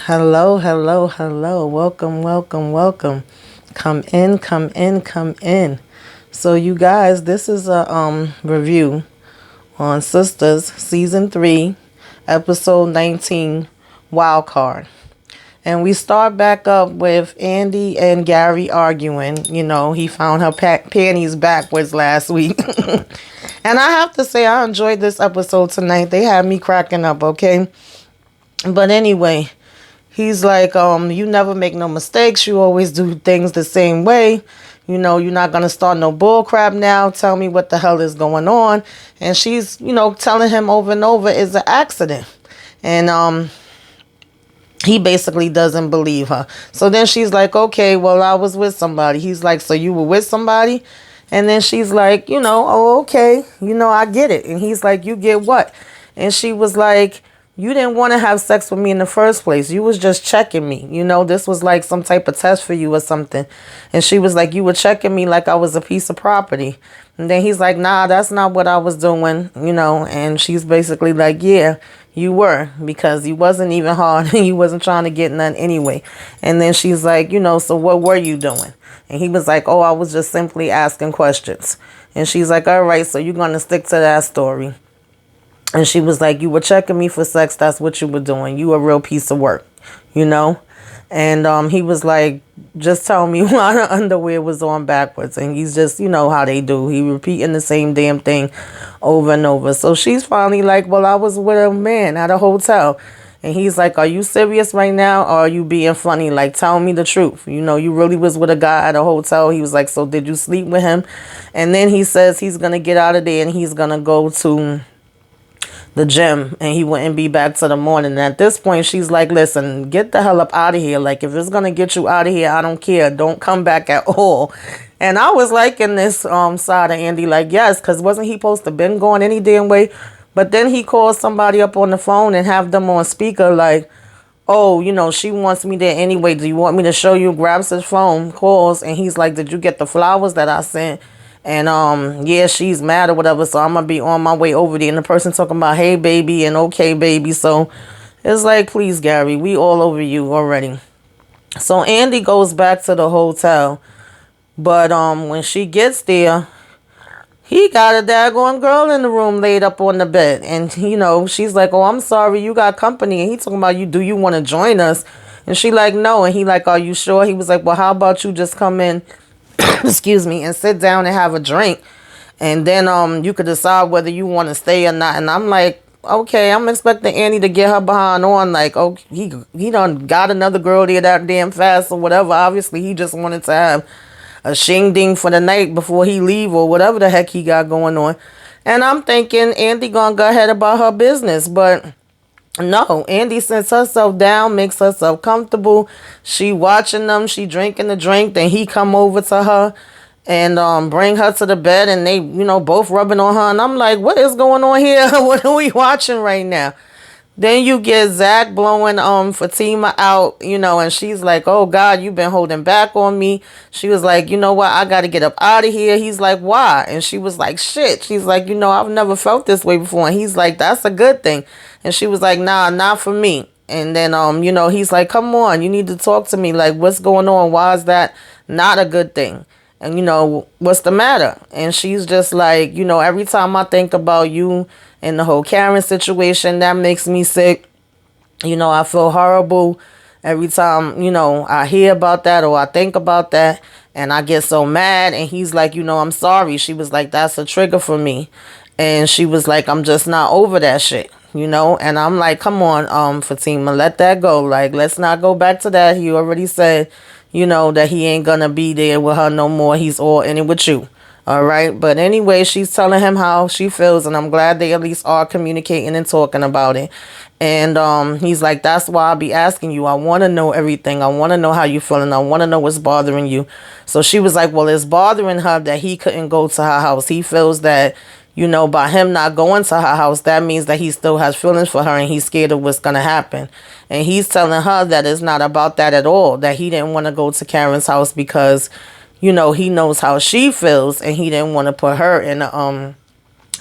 Hello, hello, hello. Welcome, welcome, welcome. Come in, come in, come in. So you guys, this is a review on Sistas season 3, episode 19, Wild Card. And we start back up with Andy and Gary arguing. You know, he found her panties backwards last week. And I have to say, I enjoyed this episode tonight. They had me cracking up, okay? But anyway, he's like, you never make no mistakes. You always do things the same way. You know, you're not going to start no bull crap now. Tell me what the hell is going on. And she's, telling him over and over it's an accident. And he basically doesn't believe her. So then she's like, okay, well, I was with somebody. He's like, so you were with somebody? And then she's like, oh, okay. I get it. And he's like, you get what? And she was like, you didn't want to have sex with me in the first place. You was just checking me. This was like some type of test for you or something. And she was like, you were checking me like I was a piece of property. And then he's like, nah, that's not what I was doing, And she's basically like, yeah, you were, because you wasn't even hard and you wasn't trying to get none anyway. And then she's like, so what were you doing? And he was like, oh, I was just simply asking questions. And she's like, all right, so you're going to stick to that story. And she was like, you were checking me for sex. That's what you were doing. You a real piece of work, And he was like, just tell me why the underwear was on backwards. And he's just, how they do. He repeating the same damn thing over and over. So she's finally like, well, I was with a man at a hotel. And he's like, are you serious right now? Or are you being funny? Like, tell me the truth. You really was with a guy at a hotel. He was like, so did you sleep with him? And then he says he's going to get out of there and he's going to go to the gym and he wouldn't be back till the morning. And at this point, she's like, listen, get the hell up out of here. Like, if it's going to get you out of here, I don't care. Don't come back at all. And I was liking this side of Andy, like, yes, because wasn't he supposed to been going any damn way? But then he calls somebody up on the phone and have them on speaker like, oh, she wants me there anyway. Do you want me to show you? Grabs his phone, calls, and he's like, did you get the flowers that I sent? And yeah, she's mad or whatever, so I'm gonna be on my way over there. And the person talking about, hey baby, and okay baby. So it's like, please Gary, we all over you already. So Andy goes back to the hotel, but when she gets there, he got a daggone girl in the room laid up on the bed. And she's like, oh, I'm sorry, you got company. And he talking about, do you want to join us? And she like, no. And he like, are you sure? He was like, well, how about you just come in excuse me, and sit down and have a drink, and then you could decide whether you want to stay or not. And I'm like, okay, I'm expecting Annie to get her behind on, like, oh, he done got another girl there that damn fast or whatever. Obviously he just wanted to have a shing ding for the night before he leave or whatever the heck he got going on. And I'm thinking Andy gonna go ahead about her business, but no, Andy sits herself down, makes herself comfortable. She watching them, she drinking the drink. Then he come over to her and bring her to the bed, and they, both rubbing on her. And I'm like, what is going on here? What are we watching right now? Then you get Zach blowing Fatima out, and she's like, oh God, you've been holding back on me. She was like, you know what, I got to get up out of here. He's like, why? And she was like, shit. She's like, I've never felt this way before. And he's like, that's a good thing. And she was like, nah, not for me. And then, he's like, come on, you need to talk to me. Like, what's going on? Why is that not a good thing? And, what's the matter? And she's just like, every time I think about you and the whole Karen situation, that makes me sick. I feel horrible every time, I hear about that or I think about that. And I get so mad. And he's like, I'm sorry. She was like, that's a trigger for me. And she was like, I'm just not over that shit. And I'm like, come on, Fatima, let that go. Like, let's not go back to that. He already said, that he ain't gonna be there with her no more. He's all in it with you. All right. But anyway, she's telling him how she feels, and I'm glad they at least are communicating and talking about it. And he's like, that's why I'll be asking you. I want to know everything. I want to know how you feeling. I want to know what's bothering you. So she was like, well, it's bothering her that he couldn't go to her house. He feels that, by him not going to her house, that means that he still has feelings for her and he's scared of what's going to happen. And he's telling her that it's not about that at all, that he didn't want to go to Karen's house because, he knows how she feels and he didn't want to put her in a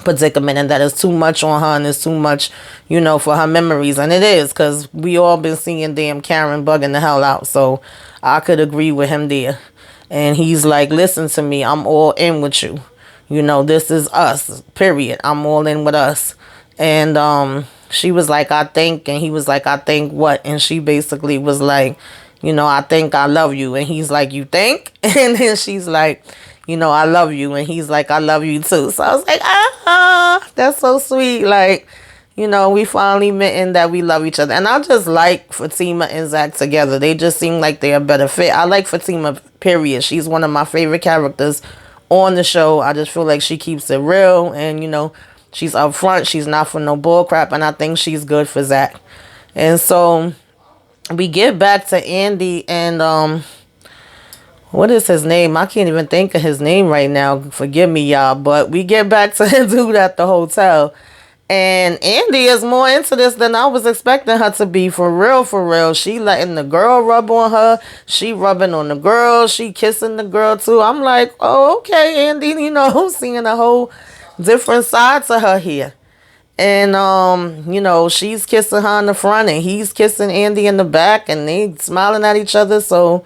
predicament, and that is too much on her and it's too much, for her memories. And it is, because we all been seeing damn Karen bugging the hell out. So I could agree with him there. And he's like, listen to me, I'm all in with you. This is us, period. I'm all in with us. And she was like, I think. And he was like, I think what? And she basically was like, I think I love you. And he's like, you think? And then she's like, I love you. And he's like, I love you too. So I was like, that's so sweet. Like, we finally admitting that we love each other. And I just like Fatima and Zach together. They just seem like they're a better fit. I like Fatima, period. She's one of my favorite characters on the show. I just feel like she keeps it real. And, she's upfront. She's not for no bull crap. And I think she's good for Zach. And so we get back to Andy and what is his name? I can't even think of his name right now. Forgive me, y'all. But we get back to the dude at the hotel. And Andy is more into this than I was expecting her to be. For real, for real. She letting the girl rub on her. She rubbing on the girl. She kissing the girl too. I'm like, oh, okay, Andy. Seeing a whole different side to her here. And, she's kissing her in the front and he's kissing Andy in the back and they smiling at each other. So,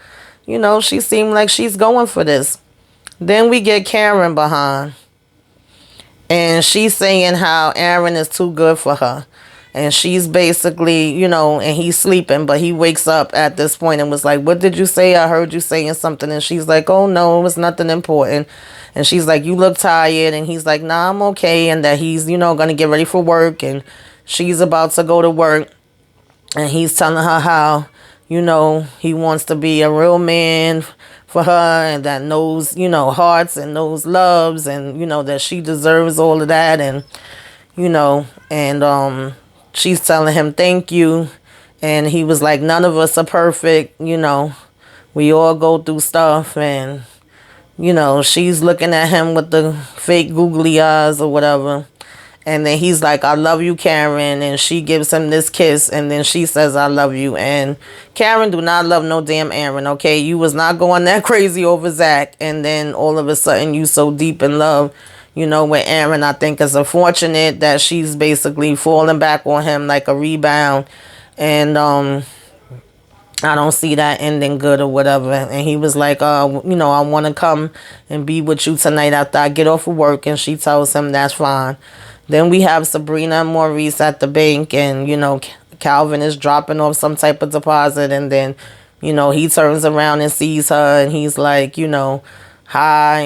she seemed like she's going for this. Then we get Karen behind. And she's saying how Aaron is too good for her. And she's basically, and he's sleeping, but he wakes up at this point and was like, what did you say? I heard you saying something. And she's like, oh, no, it was nothing important. And she's like, you look tired. And he's like, nah, I'm okay. And that he's, going to get ready for work. And she's about to go to work. And he's telling her how, he wants to be a real man for her and that knows, hearts and knows loves and, that she deserves all of that. And, she's telling him thank you. And he was like, none of us are perfect. We all go through stuff. And, she's looking at him with the fake googly eyes or whatever. And then he's like, I love you, Karen. And she gives him this kiss. And then she says, I love you. And Karen do not love no damn Aaron, okay? You was not going that crazy over Zach. And then all of a sudden you so deep in love, with Aaron. I think it's unfortunate that she's basically falling back on him like a rebound. And I don't see that ending good or whatever. And he was like, I want to come and be with you tonight after I get off of work. And she tells him that's fine. Then we have Sabrina and Maurice at the bank. And, Calvin is dropping off some type of deposit. And then, he turns around and sees her. And he's like, hi,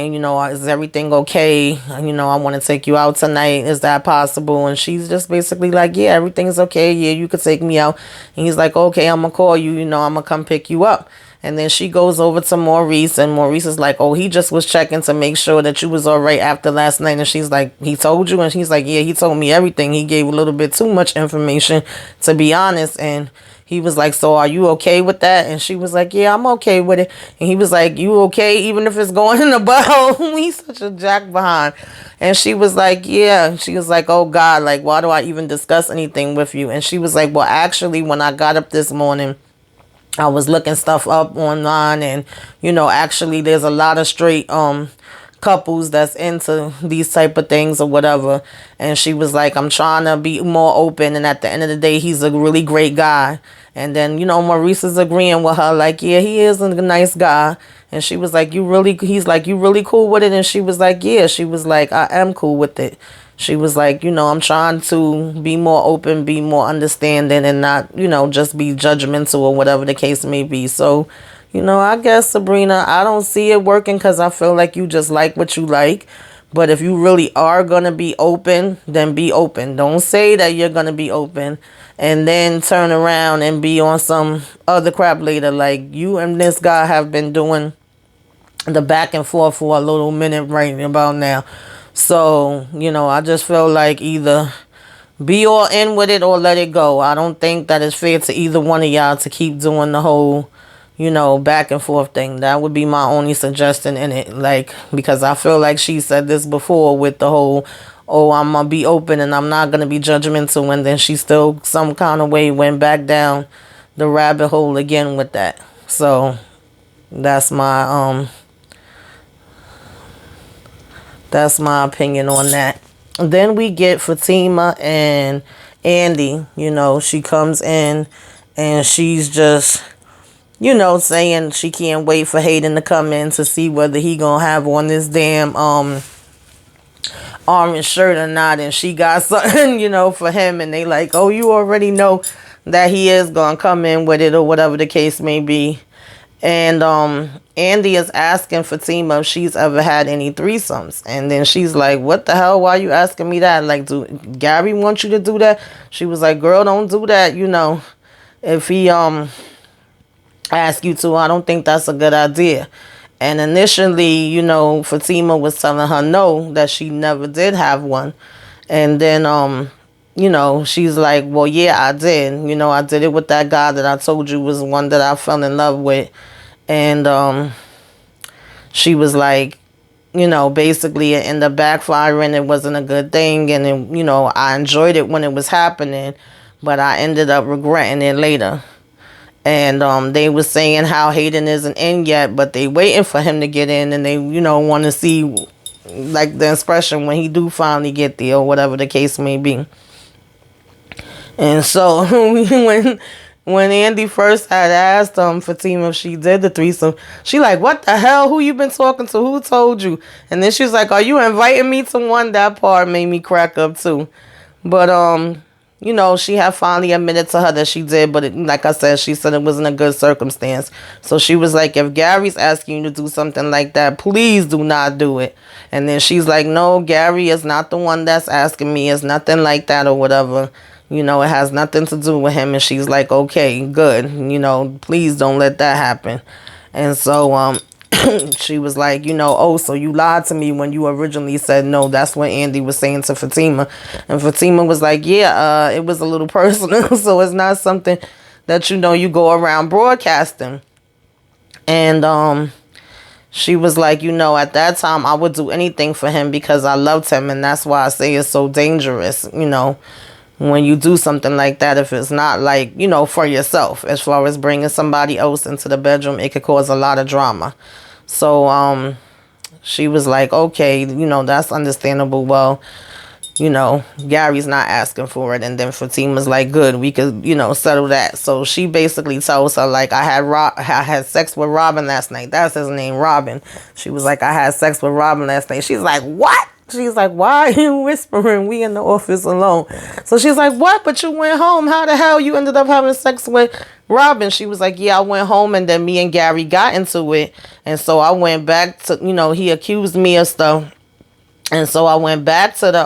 is everything okay? I want to take you out tonight. Is that possible? And she's just basically like, yeah, everything's okay. Yeah, you could take me out. And he's like, okay, I'm going to call you. I'm going to come pick you up. And then she goes over to Maurice. And Maurice is like, oh, he just was checking to make sure that you was all right after last night. And she's like, he told you? And she's like, yeah, he told me everything. He gave a little bit too much information, to be honest. And he was like, so are you okay with that? And she was like, yeah, I'm okay with it. And he was like, you okay even if it's going in the butthole? He's such a jack behind. And she was like, yeah. She was like, oh, God, like, why do I even discuss anything with you? And she was like, well, actually, when I got up this morning, I was looking stuff up online. And, actually, there's a lot of straight couples that's into these type of things or whatever. And she was like, I'm trying to be more open, and at the end of the day, he's a really great guy. And then, Maurice is agreeing with her, like, yeah, he is a nice guy. And she was like, he's like, you really cool with it? And she was like, yeah. She was like, I am cool with it. She was like, I'm trying to be more open, be more understanding, and not, just be judgmental or whatever the case may be. So, I guess, Sabrina, I don't see it working because I feel like you just like what you like. But if you really are going to be open, then be open. Don't say that you're going to be open and then turn around and be on some other crap later. Like, you and this guy have been doing the back and forth for a little minute right about now. So, I just feel like either be all in with it or let it go. I don't think that it's fair to either one of y'all to keep doing the whole, back and forth thing. That would be my only suggestion in it. Like, because I feel like she said this before with the whole, oh, I'm going to be open and I'm not going to be judgmental. And then she still some kind of way went back down the rabbit hole again with that. So that's my opinion on that. Then we get Fatima and Andy. You know, she comes in and she's just, you know, saying she can't wait for Hayden to come in to see whether he gonna have on this damn orange shirt or not. And she got something, you know, for him. And they like, oh, you already know that he is gonna come in with it or whatever the case may be. And Andy is asking Fatima if she's ever had any threesomes. And then she's like, what the hell? Why are you asking me that? Like, do Gary want you to do that? She was like, girl, don't do that. You know, if he ask you to, I don't think that's a good idea. And initially, you know, Fatima was telling her no, that she never did have one. And then, you know, she's like, well, yeah, I did. You know, I did it with that guy that I told you was one that I fell in love with. And she was like, you know, basically it ended up backfiring. It wasn't a good thing. And, then, you know, I enjoyed it when it was happening, but I ended up regretting it later. And they was saying how Hayden isn't in yet, but they waiting for him to get in, and they, you know, want to see like the expression when he do finally get there or whatever the case may be. And so when Andy first had asked Fatima if she did the threesome, she like, what the hell? Who you been talking to? Who told you? And then she was like, are you inviting me to one? That part made me crack up too. But you know, she had finally admitted to her that she did, but like I said, she said it wasn't a good circumstance. So she was like, if Gary's asking you to do something like that, please do not do it. And then she's like, no, Gary is not the one that's asking me. It's nothing like that or whatever. You know, it has nothing to do with him. And she's like, okay, good. You know, please don't let that happen. And so she was like, you know, oh, so you lied to me when you originally said no. That's what Andy was saying to Fatima. And Fatima was like, yeah, it was a little personal. So it's not something that, you know, you go around broadcasting. And she was like, you know, at that time I would do anything for him because I loved him. And that's why I say it's so dangerous, you know, when you do something like that. If it's not like, you know, for yourself, as far as bringing somebody else into the bedroom, it could cause a lot of drama. So she was like, okay, you know, that's understandable. Well, you know, Gary's not asking for it. And then Fatima's like, good, we could, you know, settle that. So she basically tells her, like, I had sex with Robin last night. That's his name, Robin. She was like, I had sex with Robin last night. She's like, what? She's like, why are you whispering? We in the office alone. So she's like, what? But you went home. How the hell you ended up having sex with Robin? She was like, yeah, I went home and then me and Gary got into it. And so I went back to, you know, he accused me of stuff. And so I went back to the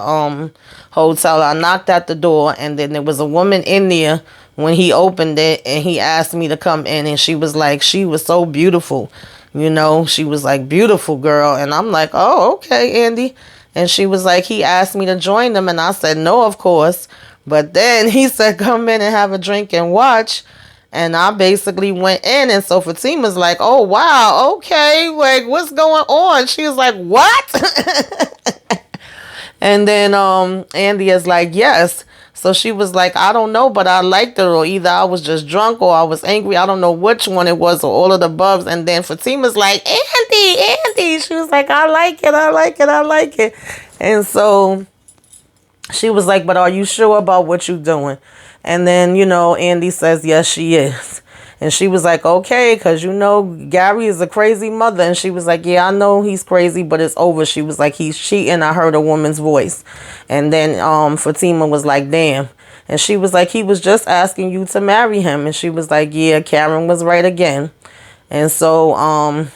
hotel. I knocked at the door, and then there was a woman in there when he opened it, and he asked me to come in. And she was like, she was so beautiful. You know, she was like, beautiful girl. And I'm like, oh, okay, Andy. And she was like, he asked me to join them. And I said, no, of course. But then he said, come in and have a drink and watch. And I basically went in. And so Fatima's like, oh, wow, okay. Like, what's going on? She was like, what? And then Andy is like, yes. So she was like, I don't know, but I liked it. Or either I was just drunk or I was angry. I don't know which one it was, or all of the above. And then Fatima's like, Andy. She was like, I like it. And so she was like, but are you sure about what you're doing? And then, you know, Andy says, yes, she is. And she was like, okay, because, you know, Gary is a crazy mother. And she was like, yeah, I know he's crazy, but it's over. She was like, he's cheating. I heard a woman's voice. And then Fatima was like, damn. And she was like, he was just asking you to marry him. And she was like, yeah, Karen was right again. And so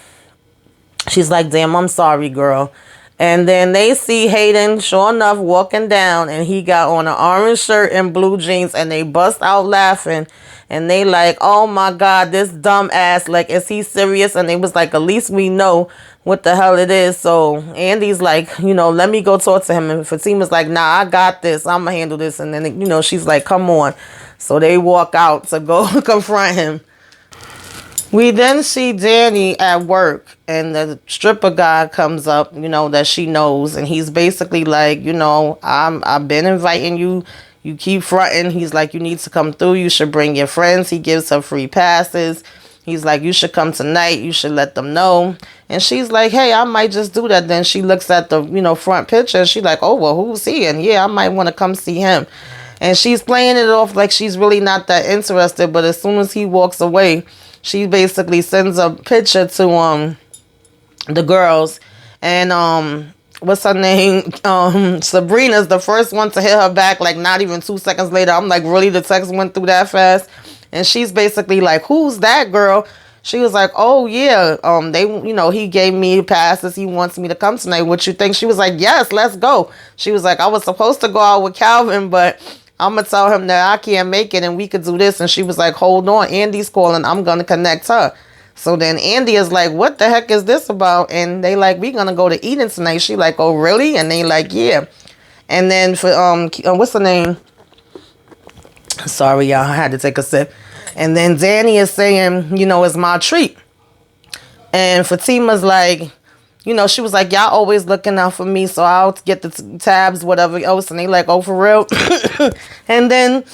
she's like, damn, I'm sorry, girl. And then they see Hayden, sure enough, walking down, and he got on an orange shirt and blue jeans, and they bust out laughing. And they like, oh my God, this dumb ass, like, is he serious? And they was like, at least we know what the hell it is. So Andy's like, you know, let me go talk to him. And Fatima's like, nah, I got this. I'm going to handle this. And then, you know, she's like, come on. So they walk out to go confront him. We then see Danny at work, and the stripper guy comes up, you know, that she knows. And he's basically like, you know, I've been inviting you. You keep fronting. He's like, you need to come through. You should bring your friends. He gives her free passes. He's like, you should come tonight. You should let them know. And she's like, hey, I might just do that. Then she looks at the, front picture. And she's like, oh, well, who's he? And yeah, I might want to come see him. And she's playing it off like she's really not that interested. But as soon as he walks away, she basically sends a picture to the girls. And what's her name? Sabrina's the first one to hit her back, like not even 2 seconds later. I'm like, really? The text went through that fast? And she's basically like, who's that girl? She was like, oh yeah, he gave me passes. He wants me to come tonight. What you think? She was like, yes, let's go. She was like, I was supposed to go out with Calvin, but I'm going to tell him that I can't make it and we could do this. And she was like, hold on, Andy's calling. I'm going to connect her. So then Andy is like, what the heck is this about? And they like, we're going to go to Eden tonight. She like, oh, really? And they like, yeah. And then for, what's the name? Sorry, y'all, I had to take a sip. And then Danny is saying, it's my treat. And Fatima's like, she was like, y'all always looking out for me, so I'll get the tabs, whatever else. And they like, oh, for real? And then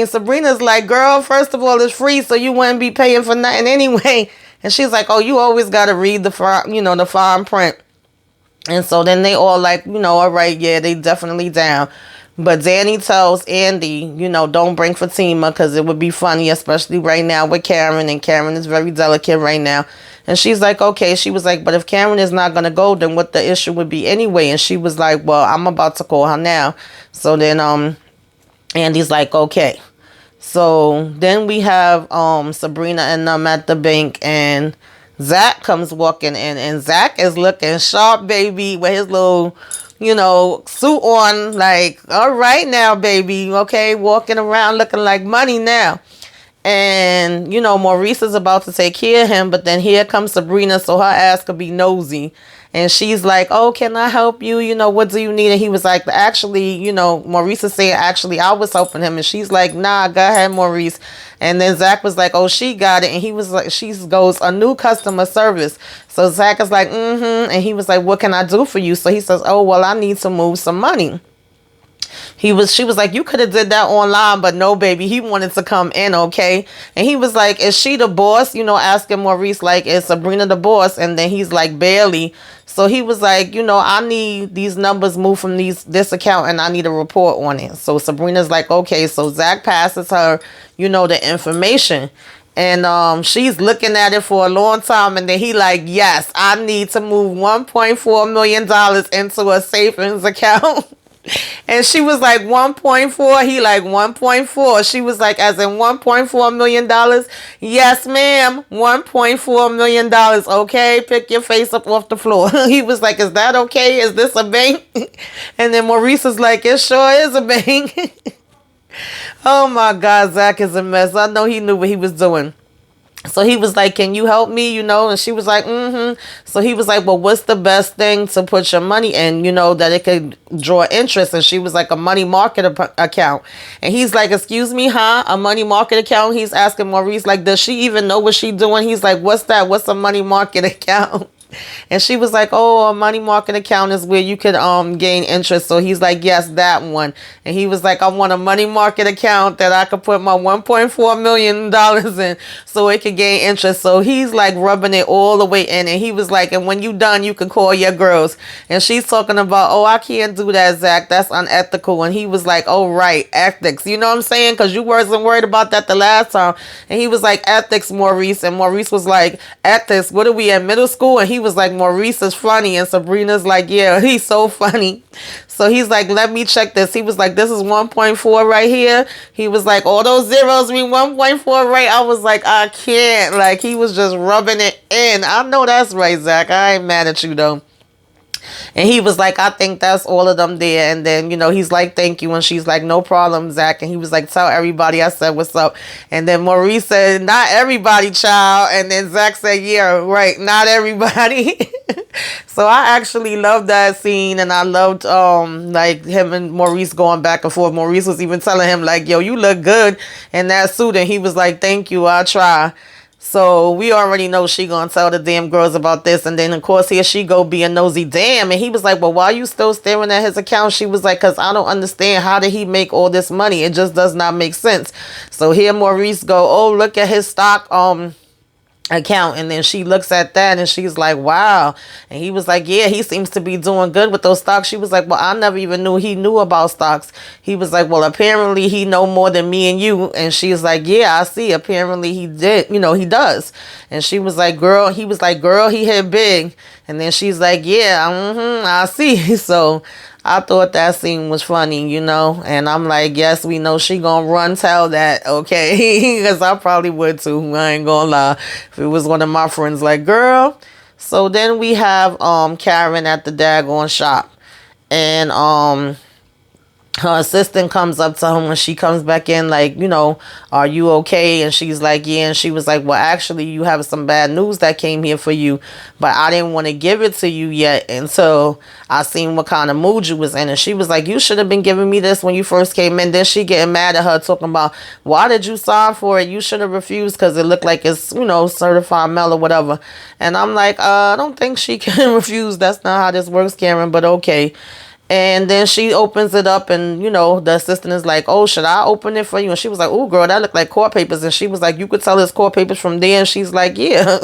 Sabrina's like, girl, first of all, it's free, so you wouldn't be paying for nothing anyway. And she's like, oh, you always got to read the fine print. And so then they all like, all right, yeah, they definitely down. But Danny tells Andy, don't bring Fatima because it would be funny, especially right now with Karen. And Karen is very delicate right now. And she's like, okay. She was like, but if Karen is not going to go, then what the issue would be anyway? And she was like, well, I'm about to call her now. So then Andy's like, okay. So then we have Sabrina and them at the bank. And Zach comes walking in. And Zach is looking sharp, baby, with his little suit on, like, all right now, baby, okay, walking around looking like money now. And, Maurice is about to take care of him, but then here comes Sabrina, so her ass could be nosy. And she's like, oh, can I help you? What do you need? And he was like, actually, Maurice is saying, actually, I was helping him. And she's like, nah, go ahead, Maurice. And then Zach was like, oh, she got it. And he was like, she goes, a new customer service. So Zach is like, And he was like, what can I do for you? So he says, oh, well, I need to move some money. She was like, you could have did that online, but no, baby, he wanted to come in, okay? And he was like, is she the boss? Asking Maurice, like, is Sabrina the boss? And then he's like, barely. So he was like, I need these numbers moved from this account and I need a report on it. So Sabrina's like, okay. So Zach passes her, the information. And she's looking at it for a long time. And then he like, yes, I need to move $1.4 million into a savings account. And she was like 1.4. He like 1.4. She was like, as in $1.4 million. Yes, ma'am. $1.4 million. Okay, pick your face up off the floor. He was like, is that okay? Is this a bank? And then Maurice is like, it sure is a bank. Oh my God, Zach is a mess. I know he knew what he was doing. So he was like, can you help me, And she was like, So he was like, well, what's the best thing to put your money in, that it could draw interest? And she was like, a money market account. And he's like, excuse me, huh? A money market account? He's asking Maurice, like, does she even know what she's doing? He's like, what's that? What's a money market account? And she was like, oh, a money market account is where you could gain interest. So he's like, yes, that one. And he was like, I want a money market account that I could put my $1.4 million in so it could gain interest. So he's like rubbing it all the way in. And he was like, and when you done, you can call your girls. And she's talking about, oh, I can't do that, Zach. That's unethical. And he was like, oh, right, ethics. You know what I'm saying? Because you wasn't worried about that the last time. And he was like, ethics, Maurice. And Maurice was like, ethics, what are we in middle school? And he was like, Maurice is funny. And Sabrina's like, yeah, he's so funny. So he's like, let me check this. He was like, this is 1.4 right here. He was like, all those zeros mean 1.4, right? I was like, I can't. Like, he was just rubbing it in. I know that's right, Zach. I ain't mad at you though. And he was like, I think that's all of them there. And then, he's like, thank you. And she's like, no problem, Zach. And he was like, tell everybody I said what's up. And then Maurice said, not everybody, child. And then Zach said, yeah, right, not everybody. So I actually loved that scene. And I loved like him and Maurice going back and forth. Maurice was even telling him like, yo, you look good in that suit. And he was like, thank you, I'll try. So we already know she gonna tell the damn girls about this. And then of course here she go being nosy. Damn. And he was like, well, why you still staring at his account? She was like, because I don't understand, how did he make all this money? It just does not make sense. So here Maurice go, oh, look at his stock account. And then she looks at that and she's like, wow. And he was like, yeah, he seems to be doing good with those stocks. She was like, well, I never even knew he knew about stocks. He was like, well, apparently he know more than me and you. And she's like, yeah, I see, apparently he did, he does. And she was like, girl, he was like, girl, he hit big. And then she's like, yeah, I see. So I thought that scene was funny, and I'm like, yes, we know she gonna run tell that, okay? Because I probably would too, I ain't gonna lie, if it was one of my friends, like, girl. So then we have Karen at the daggone shop, and her assistant comes up to him when she comes back in, like, are you okay? And she's like, yeah. And she was like, well, actually, you have some bad news that came here for you, but I didn't want to give it to you yet until I seen what kind of mood you was in. And she was like, you should have been giving me this when you first came in. Then she getting mad at her, talking about, why did you sign for it? You should have refused because it looked like it's, certified mail or whatever. And I'm like, I don't think she can refuse. That's not how this works, Karen, but okay. And then she opens it up and, the assistant is like, oh, should I open it for you? And she was like, oh, girl, that looked like court papers. And she was like, you could tell it's court papers from there. And she's like, yeah.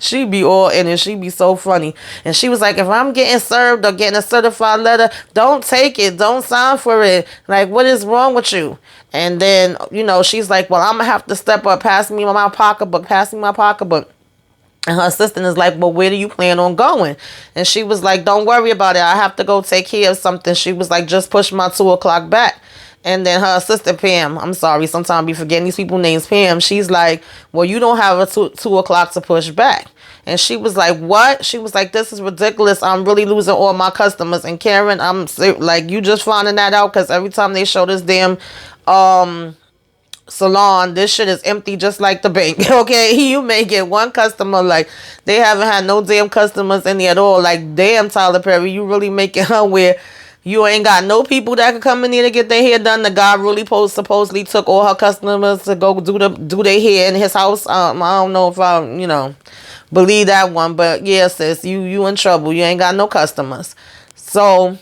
She be all in it. She be so funny. And she was like, if I'm getting served or getting a certified letter, don't take it. Don't sign for it. Like, what is wrong with you? And then, she's like, well, I'm going to have to step up. Pass me my pocketbook. Pass me my pocketbook. And her assistant is like, well, where do you plan on going? And she was like, don't worry about it. I have to go take care of something. She was like, just push my 2 o'clock back. And then her assistant, Pam, I'm sorry, sometimes I be forgetting these people's names, Pam, she's like, well, you don't have a 2 o'clock to push back. And she was like, what? She was like, this is ridiculous. I'm really losing all my customers. And Karen, I'm like, you just finding that out because every time they show this damn salon, this shit is empty just like the bank. Okay, you may get one customer, like they haven't had no damn customers in there at all. Like, damn, Tyler Perry, you really making her where you ain't got no people that can come in here to get their hair done. The guy really supposedly took all her customers to go do their hair in his house. I don't know if I believe that one, but yeah, sis, you in trouble. You ain't got no customers. So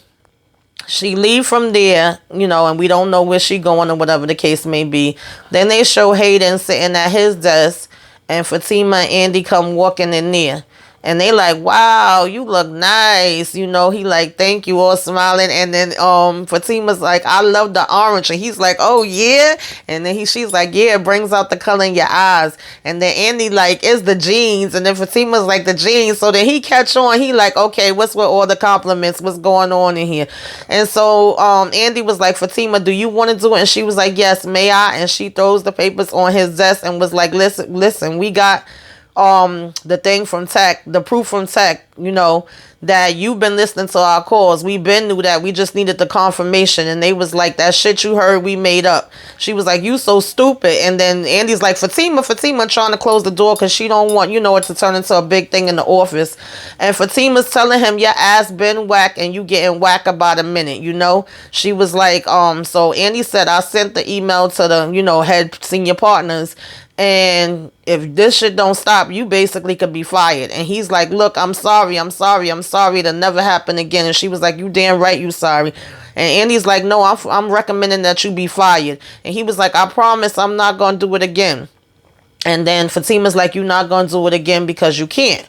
she leave from there, and we don't know where she going or whatever the case may be. Then they show Hayden sitting at his desk, and Fatima and Andy come walking in there. And they like, wow, you look nice. He like, thank you, all smiling. And then Fatima's like, I love the orange. And he's like, oh, yeah. And then she's like, yeah, it brings out the color in your eyes. And then Andy like, it's the jeans. And then Fatima's like, the jeans. So then he catch on. He like, okay, what's with all the compliments? What's going on in here? And so Andy was like, Fatima, do you want to do it? And she was like, yes, may I? And she throws the papers on his desk and was like, listen, we got the thing from tech, the proof from tech, that you've been listening to our calls. We been knew that. We just needed the confirmation. And they was like, that shit you heard, we made up. She was like, you so stupid. And then Andy's like, Fatima trying to close the door because she don't want, it to turn into a big thing in the office. And Fatima's telling him, your ass been whack and you getting whack about a minute, She was like, so Andy said, I sent the email to the, head senior partners. And if this shit don't stop, you basically could be fired. And he's like, look, I'm sorry. It'll never happen again. And she was like, you damn right you sorry. And Andy's like, no, I'm recommending that you be fired. And he was like, I promise I'm not going to do it again. And then Fatima's like, you're not going to do it again because you can't.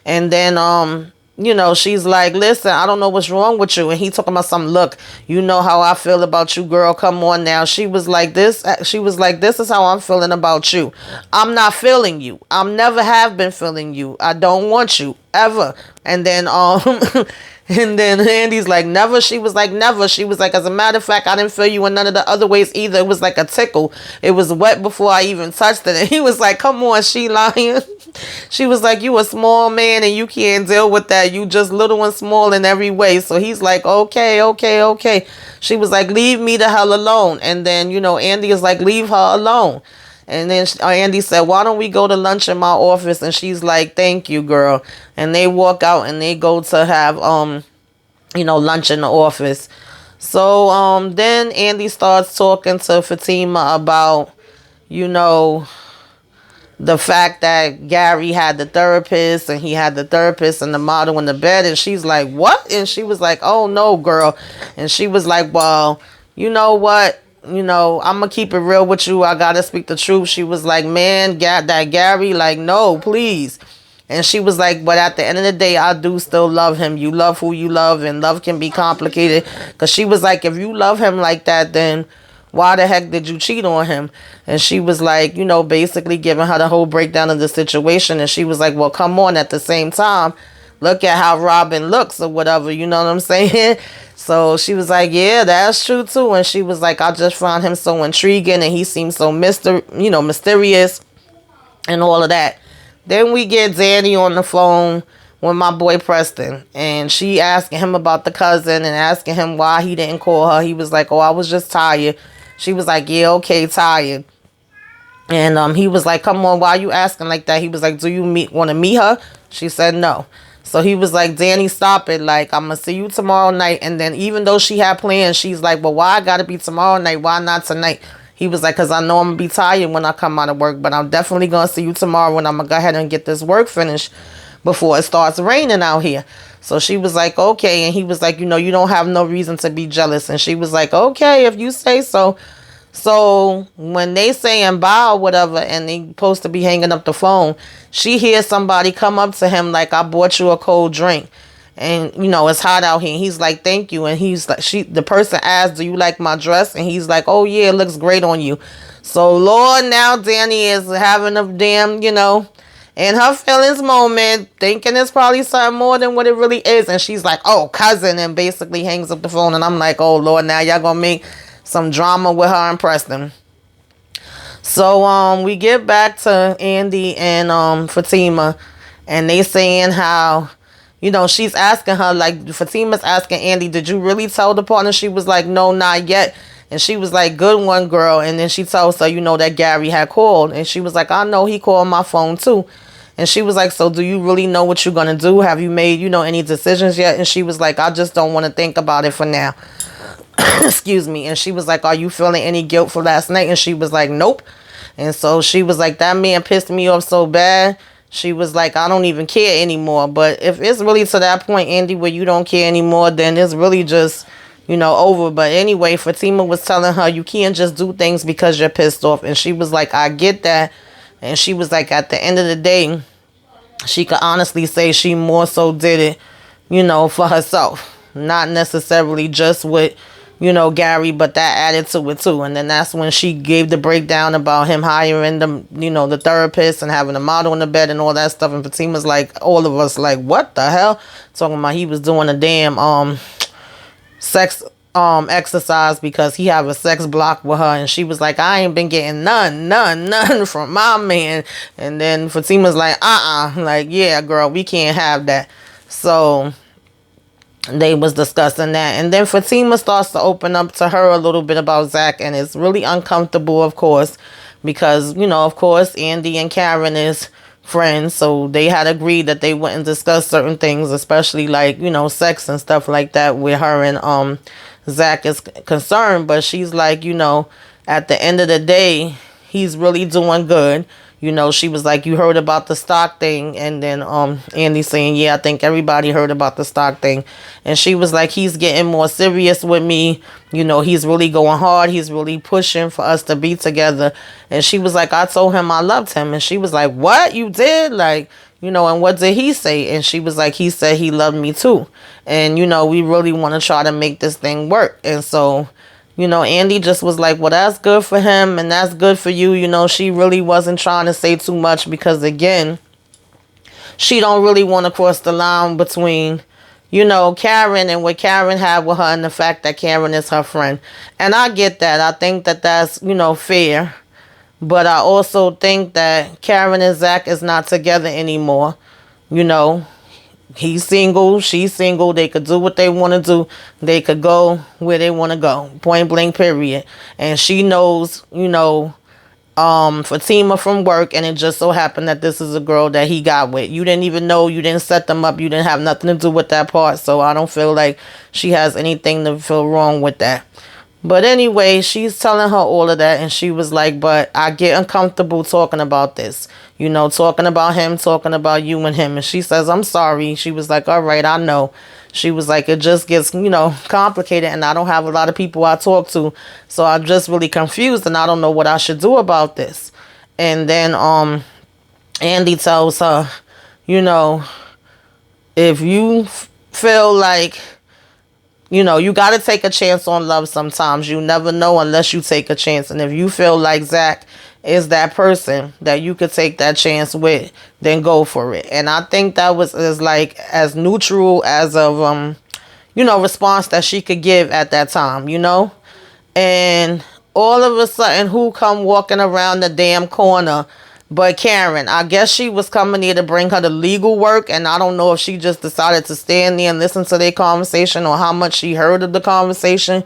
And then, she's like, listen, I don't know what's wrong with you. And he talking about something, look, you know how I feel about you, girl. Come on now. She was like, this is how I'm feeling about you. I'm not feeling you. I never have been feeling you. I don't want you ever. And then, and then Andy's like, never. She was like, never. She was like, as a matter of fact, I didn't feel you in none of the other ways either. It was like a tickle. It was wet before I even touched it. And he was like, come on, she lying. She was like, you a small man and you can't deal with that. You just little and small in every way. So he's like, okay. She was like, leave me the hell alone. And then, Andy is like, leave her alone. And then Andy said, why don't we go to lunch in my office? And she's like, thank you, girl. And they walk out and they go to have, lunch in the office. So then Andy starts talking to Fatima about, the fact that Gary had the therapist and he had the therapist and the model in the bed, and she's like, what? And she was like, oh no, girl. And she was like, well, you know what? I'm gonna keep it real with you. I gotta speak the truth. She was like, man, that Gary, like, no, please. And she was like, but at the end of the day, I do still love him. You love who you love, and love can be complicated. Because she was like, if you love him like that, then why the heck did you cheat on him? And she was like, basically giving her the whole breakdown of the situation. And she was like, well, come on, at the same time, look at how Robin looks or whatever. You know what I'm saying? So she was like, yeah, that's true too. And she was like, I just found him so intriguing, and he seems so mysterious and all of that. Then we get Danny on the phone with my boy Preston, and she asking him about the cousin and asking him why he didn't call her. He was like, oh, I was just tired. She was like, yeah, okay, tired. And he was like, come on, why are you asking like that? He was like, do you want to meet her? She said no. So he was like, Danny, stop it. Like, I'm going to see you tomorrow night. And then even though she had plans, she's like, well, why I got to be tomorrow night? Why not tonight? He was like, because I know I'm going to be tired when I come out of work, but I'm definitely going to see you tomorrow, and I'm going to go ahead and get this work finished before it starts raining out here. So she was like, okay. And he was like, you don't have no reason to be jealous. And she was like, okay, if you say so. So when they saying bye or whatever, and they supposed to be hanging up the phone, she hears somebody come up to him like, I bought you a cold drink. And, it's hot out here. And he's like, thank you. And he's like, the person asked, do you like my dress? And he's like, oh yeah, it looks great on you. So Lord, now Danny is having a damn, in her feelings moment, thinking it's probably something more than what it really is. And she's like, oh, cousin, and basically hangs up the phone. And I'm like, oh Lord, now y'all gonna make some drama with her and Preston. So we get back to Andy and Fatima, and they saying how, she's asking her, like, Fatima's asking Andy, did you really tell the partner? She was like, no, not yet. And she was like, good one, girl. And then she tells her, that Gary had called. And she was like, I know, he called my phone too. And she was like, so do you really know what you're going to do? Have you made, any decisions yet? And she was like, I just don't want to think about it for now. Excuse me. And she was like, are you feeling any guilt for last night? And she was like, nope. And so she was like, that man pissed me off so bad. She was like, I don't even care anymore. But if it's really to that point, Andy, where you don't care anymore, then it's really just, over. But anyway, Fatima was telling her, you can't just do things because you're pissed off. And she was like, I get that. And she was like, at the end of the day, she could honestly say she more so did it, for herself. Not necessarily just with, Gary, but that added to it too. And then that's when she gave the breakdown about him hiring the therapist and having a model in the bed and all that stuff. And Fatima's like, all of us like, what the hell? Talking about he was doing a damn sex exercise because he have a sex block with her. And she was like, I ain't been getting none from my man. And then Fatima's like, like, yeah, girl, we can't have that. So they was discussing that. And then Fatima starts to open up to her a little bit about Zach, and it's really uncomfortable, of course, because, of course, Andy and Karen is friends, so they had agreed that they wouldn't discuss certain things, especially like, sex and stuff like that with her and Zach is concerned. But she's like, at the end of the day, he's really doing good. She was like, you heard about the stock thing? And then Andy saying, yeah, I think everybody heard about the stock thing. And she was like, he's getting more serious with me. He's really going hard. He's really pushing for us to be together. And she was like, I told him I loved him. And she was like, what? You did? Like, and what did he say? And she was like, he said he loved me too. And, we really want to try to make this thing work. And so, Andy just was like, well, that's good for him and that's good for you. She really wasn't trying to say too much because, again, she don't really want to cross the line between, Karen and what Karen had with her and the fact that Karen is her friend. And I get that. I think that that's, fair. But I also think that Karen and Zach is not together anymore. He's single, she's single. They could do what they want to do. They could go where they want to go. Point blank, period. And she knows, Fatima from work, and it just so happened that this is a girl that he got with. You didn't even know, you didn't set them up, you didn't have nothing to do with that part. So I don't feel like she has anything to feel wrong with that. But anyway, she's telling her all of that, and she was like, but I get uncomfortable talking about this. Talking about him, talking about you and him. And she says, I'm sorry. She was like, all right, I know. She was like, it just gets, complicated, and I don't have a lot of people I talk to. So I'm just really confused, and I don't know what I should do about this. And then Andy tells her, you know, if you feel like, you got to take a chance on love sometimes. You never know unless you take a chance. And if you feel like Zach is that person that you could take that chance with, then go for it. And I think that is like as neutral as of, response that she could give at that time. And all of a sudden, who come walking around the damn corner but Karen? I guess she was coming here to bring her the legal work, and I don't know if she just decided to stand there and listen to their conversation or how much she heard of the conversation.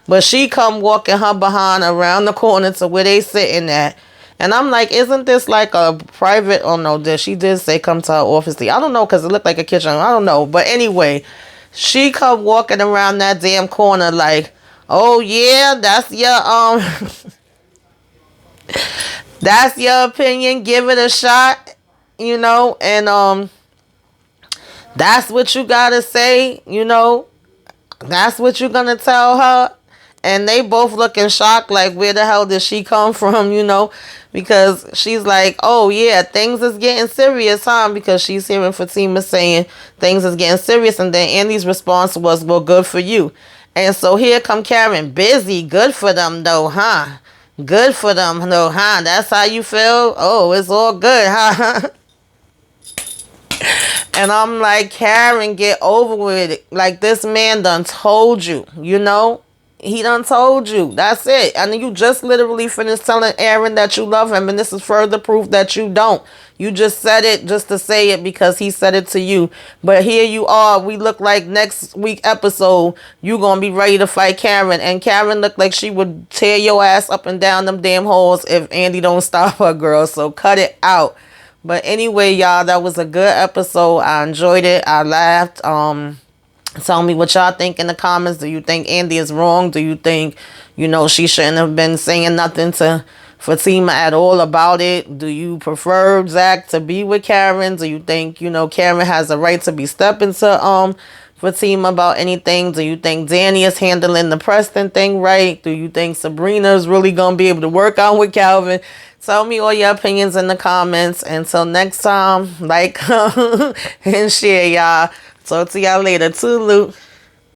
But she come walking her behind around the corner to where they sitting at. And I'm like, isn't this like a private? Oh no, she did say come to her office. I don't know, because it looked like a kitchen. I don't know. But anyway, she come walking around that damn corner like, oh yeah, that's your that's your opinion. Give it a shot, and that's what you gotta say. That's what you're gonna tell her. And they both look in shock, like, where the hell did she come from, because she's like, oh yeah, things is getting serious, huh? Because she's hearing Fatima saying things is getting serious, and then Andy's response was, well, good for you. And so here come Karen, busy, good for them though, huh? Good for them though, huh? That's how you feel? Oh, it's all good, huh? And I'm like, Karen, get over with it. Like, this man done told you. He done told you. That's it. And you just literally finished telling Aaron that you love him, and this is further proof that you don't. You just said it just to say it because he said it to you. But here you are. We look like next week episode, you gonna be ready to fight Karen. And Karen looked like she would tear your ass up and down them damn holes if Andy don't stop her, girl. So cut it out. But anyway, y'all, that was a good episode. I enjoyed it. I laughed. Tell me what y'all think in the comments. Do you think Andy is wrong? Do you think, she shouldn't have been saying nothing to Fatima at all about it? Do you prefer Zach to be with Karen? Do you think, Karen has a right to be stepping to Fatima about anything? Do you think Danny is handling the Preston thing right? Do you think Sabrina is really going to be able to work out with Calvin? Tell me all your opinions in the comments. Until next time, like, and share, y'all. Talk to y'all later. Toodaloo.